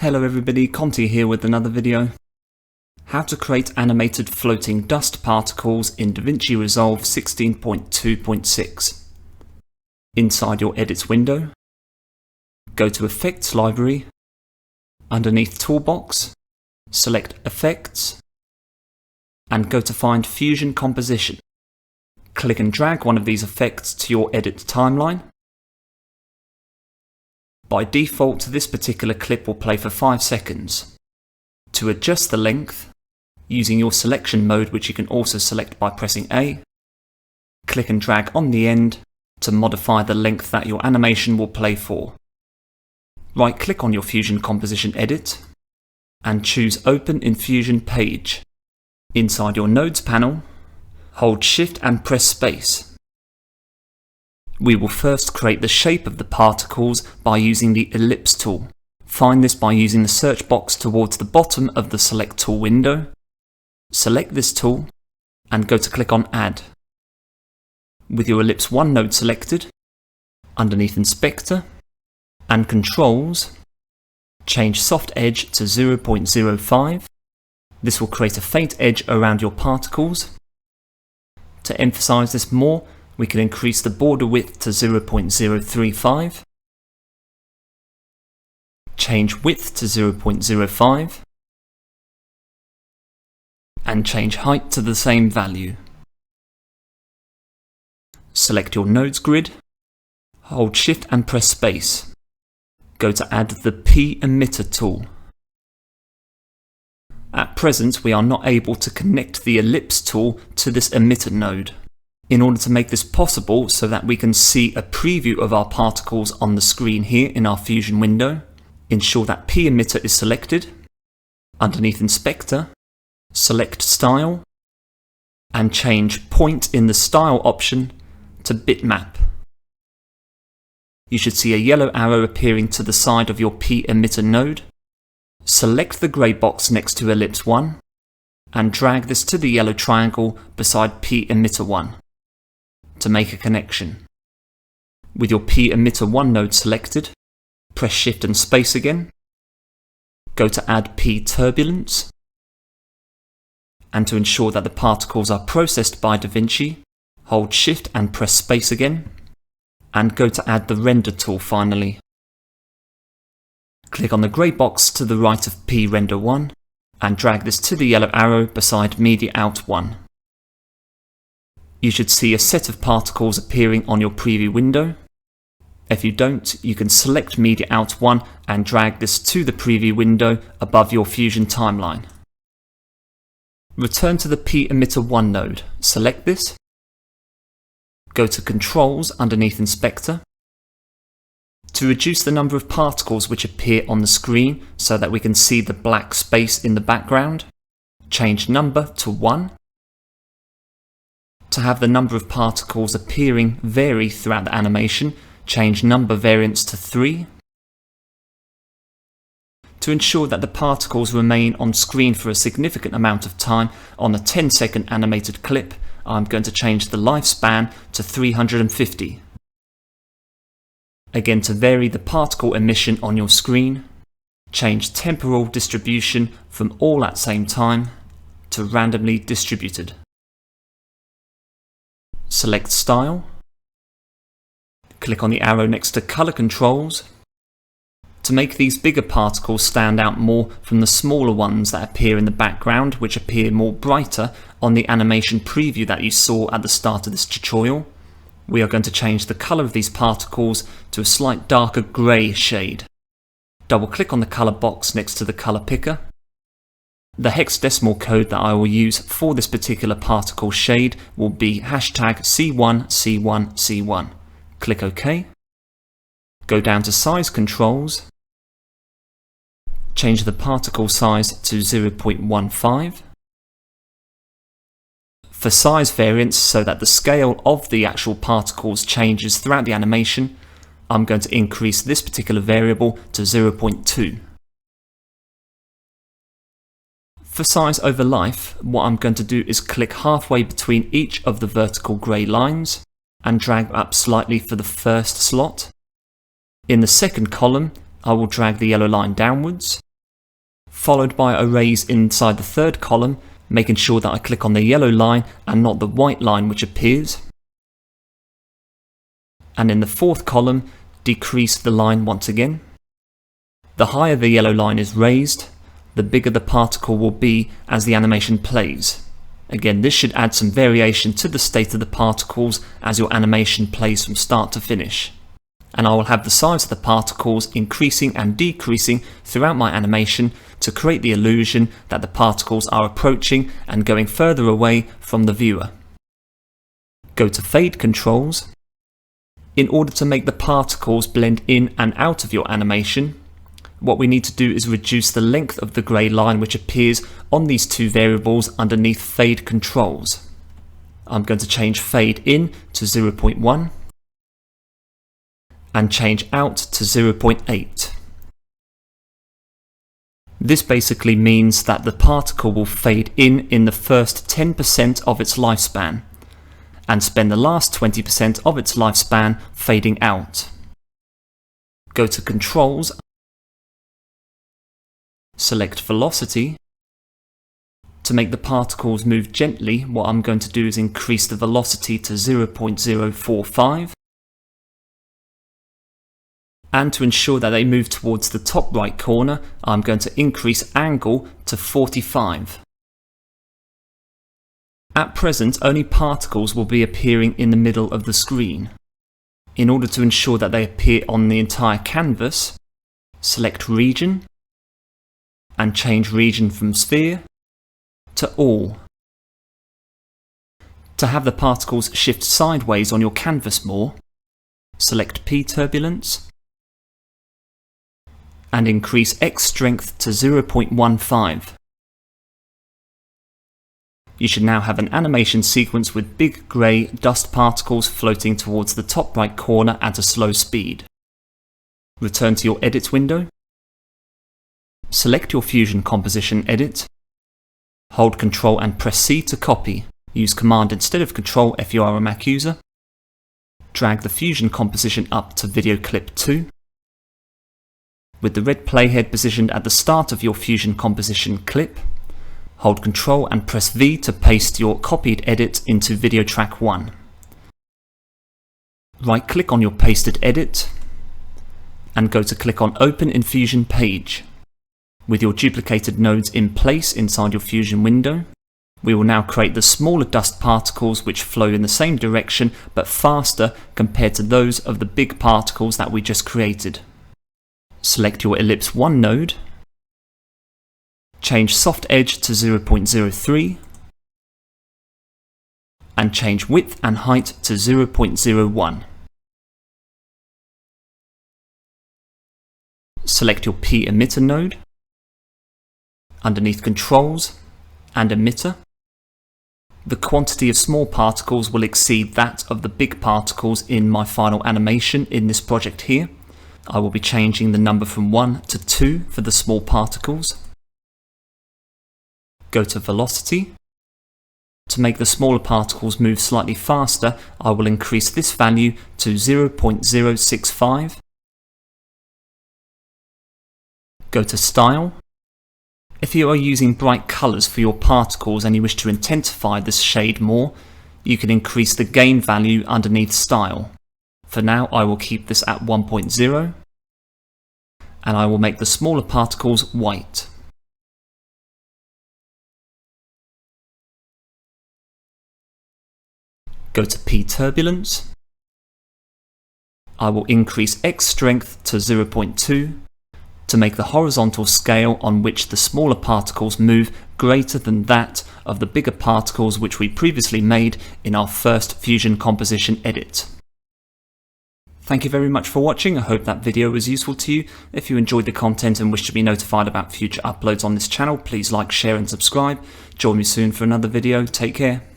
Hello everybody, Conti here with another video. How to create animated floating dust particles in DaVinci Resolve 16.2.6. Inside your Edits window, go to Effects Library, underneath Toolbox, select Effects, and go to find Fusion Composition. Click and drag one of these effects to your edit timeline. By default, this particular clip will play for 5 seconds. To adjust the length, using your selection mode, which you can also select by pressing A, click and drag on the end to modify the length that your animation will play for. Right-click on your Fusion Composition edit and choose Open in Fusion Page. Inside your Nodes panel, hold Shift and press Space. We will first create the shape of the particles by using the Ellipse tool. Find this by using the search box towards the bottom of the Select tool window. Select this tool and go to click on Add. With your Ellipse 1 node selected, underneath Inspector and Controls, change Soft Edge to 0.05. This will create a faint edge around your particles. To emphasize this more, we can increase the border width to 0.035, change width to 0.05, and change height to the same value. Select your nodes grid, hold Shift and press Space. Go to add the P emitter tool. At present, we are not able to connect the Ellipse tool to this emitter node. In order to make this possible so that we can see a preview of our particles on the screen here in our Fusion window, ensure that P emitter is selected. Underneath Inspector, select Style, and change Point in the Style option to Bitmap. You should see a yellow arrow appearing to the side of your P emitter node. Select the grey box next to Ellipse 1 and drag this to the yellow triangle beside P emitter 1 to make a connection. With your P emitter 1 node selected, press Shift and Space again. Go to Add P turbulence. And to ensure that the particles are processed by DaVinci, hold Shift and press Space again. And go to Add the Render tool finally. Click on the grey box to the right of P Render 1 and drag this to the yellow arrow beside Media Out 1. You should see a set of particles appearing on your preview window. If you don't, you can select Media Out 1 and drag this to the preview window above your Fusion timeline. Return to the P emitter 1 node, select this, go to Controls underneath Inspector. To reduce the number of particles which appear on the screen so that we can see the black space in the background, change Number to 1. To have the number of particles appearing vary throughout the animation, change Number Variance to 3. To ensure that the particles remain on screen for a significant amount of time on a 10-second animated clip, I'm going to change the lifespan to 350. Again, to vary the particle emission on your screen, change Temporal Distribution from All at Same Time to Randomly Distributed. Select Style, click on the arrow next to Color Controls. To make these bigger particles stand out more from the smaller ones that appear in the background, which appear more brighter on the animation preview that you saw at the start of this tutorial, we are going to change the colour of these particles to a slight darker grey shade. Double click on the colour box next to the colour picker. The hexadecimal code that I will use for this particular particle shade will be #C1C1C1. Click OK. Go down to Size Controls. Change the particle size to 0.15. For size variance, so that the scale of the actual particles changes throughout the animation, I'm going to increase this particular variable to 0.2. For size over life, what I'm going to do is click halfway between each of the vertical grey lines and drag up slightly for the first slot. In the second column, I will drag the yellow line downwards followed by arrays inside the third column, making sure that I click on the yellow line and not the white line which appears. And in the fourth column, decrease the line once again. The higher the yellow line is raised, the bigger the particle will be as the animation plays. Again, this should add some variation to the state of the particles as your animation plays from start to finish. And I will have the size of the particles increasing and decreasing throughout my animation to create the illusion that the particles are approaching and going further away from the viewer. Go to Fade Controls. In order to make the particles blend in and out of your animation, what we need to do is reduce the length of the grey line which appears on these two variables underneath Fade Controls. I'm going to change Fade In to 0.1 and change Out to 0.8. This basically means that the particle will fade in the first 10% of its lifespan and spend the last 20% of its lifespan fading out. Go to Controls, select Velocity. To make the particles move gently, what I'm going to do is increase the velocity to 0.045. And to ensure that they move towards the top right corner, I'm going to increase angle to 45. At present, only particles will be appearing in the middle of the screen. In order to ensure that they appear on the entire canvas, select Region and change Region from Sphere to All. To have the particles shift sideways on your canvas more, select P Turbulence and increase X strength to 0.15. You should now have an animation sequence with big grey dust particles floating towards the top right corner at a slow speed. Return to your Edit window. Select your Fusion Composition Edit. Hold Ctrl and press C to copy. Use Command instead of Ctrl if you are a Mac user. Drag the Fusion Composition up to Video Clip 2. With the red playhead positioned at the start of your Fusion Composition clip, hold Ctrl and press V to paste your copied edit into Video Track 1. Right-click on your pasted edit and go to click on Open in Fusion Page. With your duplicated nodes in place inside your Fusion window, we will now create the smaller dust particles which flow in the same direction but faster compared to those of the big particles that we just created. Select your Ellipse 1 node, change Soft Edge to 0.03 and change Width and Height to 0.01. Select your P Emitter node, underneath Controls and Emitter. The quantity of small particles will exceed that of the big particles in my final animation in this project here. I will be changing the number from 1 to 2 for the small particles. Go to Velocity. To make the smaller particles move slightly faster, I will increase this value to 0.065. Go to Style. If you are using bright colours for your particles and you wish to intensify this shade more, you can increase the gain value underneath Style. For now, I will keep this at 1.0 and I will make the smaller particles white. Go to P Turbulence. I will increase X strength to 0.2 to make the horizontal scale on which the smaller particles move greater than that of the bigger particles which we previously made in our first Fusion Composition edit. Thank you very much for watching. I hope that video was useful to you. If you enjoyed the content and wish to be notified about future uploads on this channel, please like, share and subscribe. Join me soon for another video. Take care.